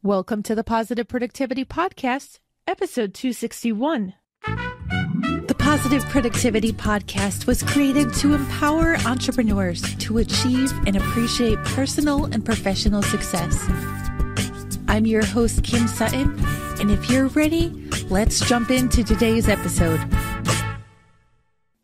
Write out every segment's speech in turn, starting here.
Welcome to the Positive Productivity Podcast, episode 261. The Positive Productivity Podcast was created to empower entrepreneurs to achieve and appreciate personal and professional success. I'm your host, Kim Sutton, and if you're ready, let's jump into today's episode.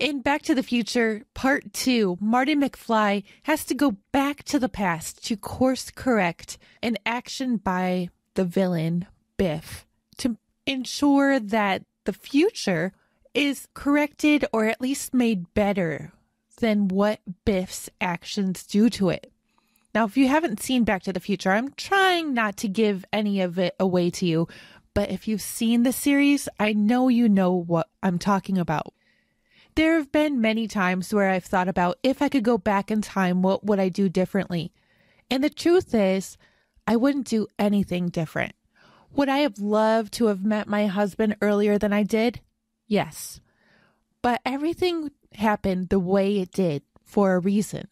In Back to the Future, Part 2, Marty McFly has to go back to the past to course correct an action by the villain, Biff, to ensure that the future is corrected or at least made better than what Biff's actions do to it. Now, if you haven't seen Back to the Future, I'm trying not to give any of it away to you, but if you've seen the series, I know you know what I'm talking about. There have been many times where I've thought about if I could go back in time, what would I do differently? And the truth is, I wouldn't do anything different. Would I have loved to have met my husband earlier than I did? Yes. But everything happened the way it did for a reason.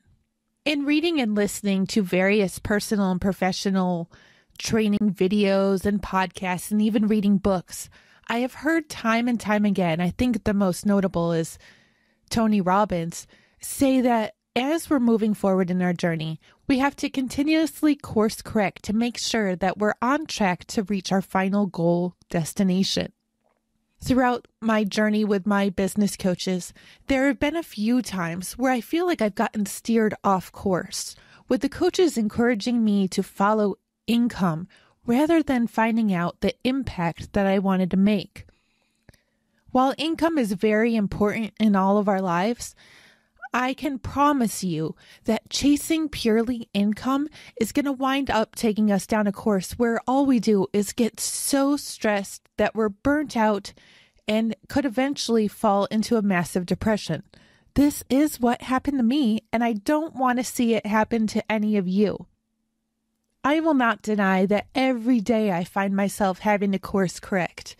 In reading and listening to various personal and professional training videos and podcasts and even reading books, I have heard time and time again, I think the most notable is Tony Robbins, say that as we're moving forward in our journey, we have to continuously course correct to make sure that we're on track to reach our final goal destination. Throughout my journey with my business coaches, there have been a few times where I feel like I've gotten steered off course, with the coaches encouraging me to follow income rather than finding out the impact that I wanted to make. While income is very important in all of our lives, I can promise you that chasing purely income is going to wind up taking us down a course where all we do is get so stressed that we're burnt out and could eventually fall into a massive depression. This is what happened to me, and I don't want to see it happen to any of you. I will not deny that every day I find myself having to course correct.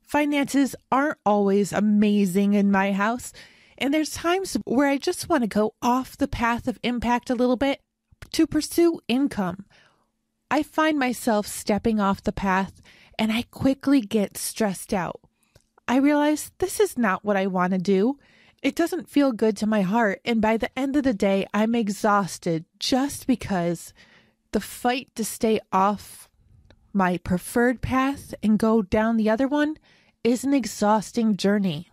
Finances aren't always amazing in my house, and there's times where I just want to go off the path of impact a little bit to pursue income. I find myself stepping off the path, and I quickly get stressed out. I realize this is not what I want to do. It doesn't feel good to my heart, and by the end of the day, I'm exhausted just because the fight to stay off my preferred path and go down the other one is an exhausting journey.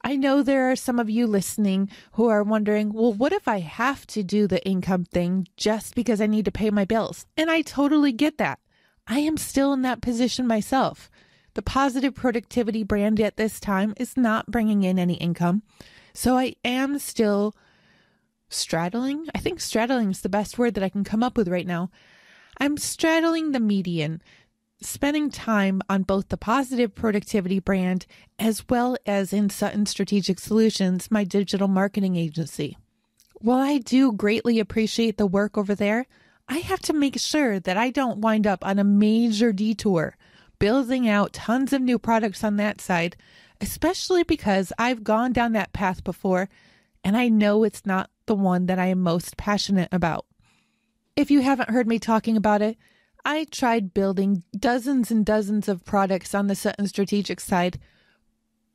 I know there are some of you listening who are wondering, well, what if I have to do the income thing just because I need to pay my bills? And I totally get that. I am still in that position myself. The Positive Productivity brand at this time is not bringing in any income. So I am still straddling. I think straddling is the best word that I can come up with right now. I'm straddling the median, spending time on both the Positive Productivity brand as well as in Sutton Strategic Solutions, my digital marketing agency. While I do greatly appreciate the work over there, I have to make sure that I don't wind up on a major detour, building out tons of new products on that side, especially because I've gone down that path before and I know it's not the one that I am most passionate about. If you haven't heard me talking about it, I tried building dozens and dozens of products on the Sutton Strategic side,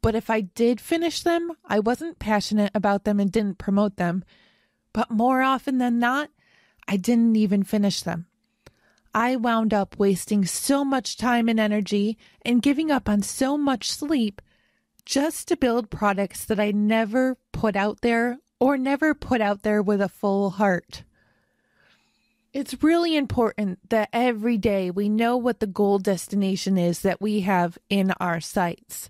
but if I did finish them, I wasn't passionate about them and didn't promote them. But more often than not, I didn't even finish them. I wound up wasting so much time and energy and giving up on so much sleep just to build products that I never put out there or never put out there with a full heart. It's really important that every day we know what the goal destination is that we have in our sights.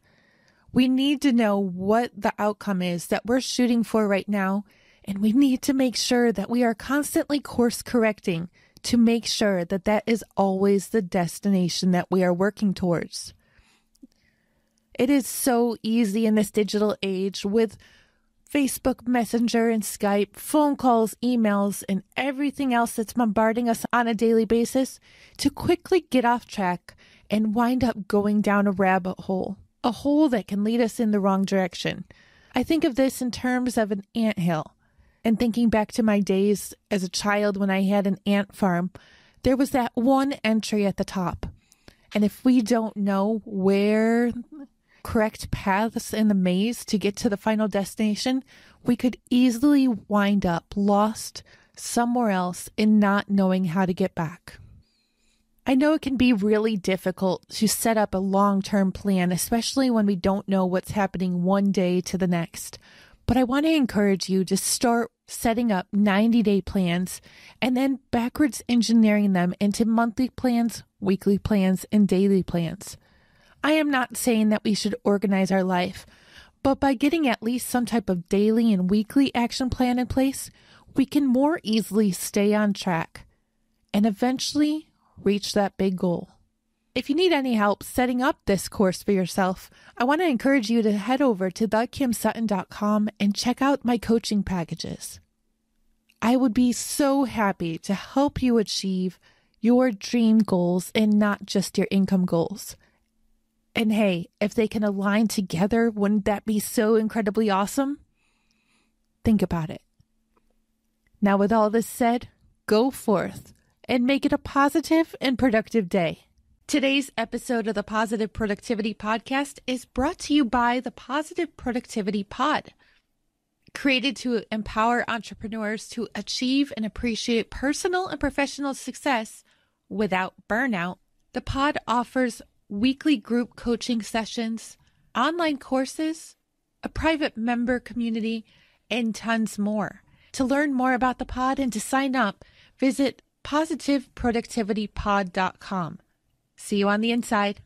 We need to know what the outcome is that we're shooting for right now, and we need to make sure that we are constantly course correcting to make sure that that is always the destination that we are working towards. It is so easy in this digital age with Facebook Messenger and Skype, phone calls, emails, and everything else that's bombarding us on a daily basis to quickly get off track and wind up going down a rabbit hole, a hole that can lead us in the wrong direction. I think of this in terms of an anthill. And thinking back to my days as a child when I had an ant farm, there was that one entry at the top. And if we don't know where correct paths in the maze to get to the final destination, we could easily wind up lost somewhere else and not knowing how to get back. I know it can be really difficult to set up a long-term plan, especially when we don't know what's happening one day to the next. But I want to encourage you to start setting up 90-day plans and then backwards engineering them into monthly plans, weekly plans, and daily plans. I am not saying that we should organize our life, but by getting at least some type of daily and weekly action plan in place, we can more easily stay on track and eventually reach that big goal. If you need any help setting up this course for yourself, I want to encourage you to head over to thekimsutton.com and check out my coaching packages. I would be so happy to help you achieve your dream goals and not just your income goals. And hey, if they can align together, wouldn't that be so incredibly awesome? Think about it. Now, with all this said, go forth and make it a positive and productive day. Today's episode of the Positive Productivity Podcast is brought to you by the Positive Productivity Pod. Created to empower entrepreneurs to achieve and appreciate personal and professional success without burnout, the pod offers weekly group coaching sessions, online courses, a private member community, and tons more. To learn more about the pod and to sign up, visit positiveproductivitypod.com. See you on the inside.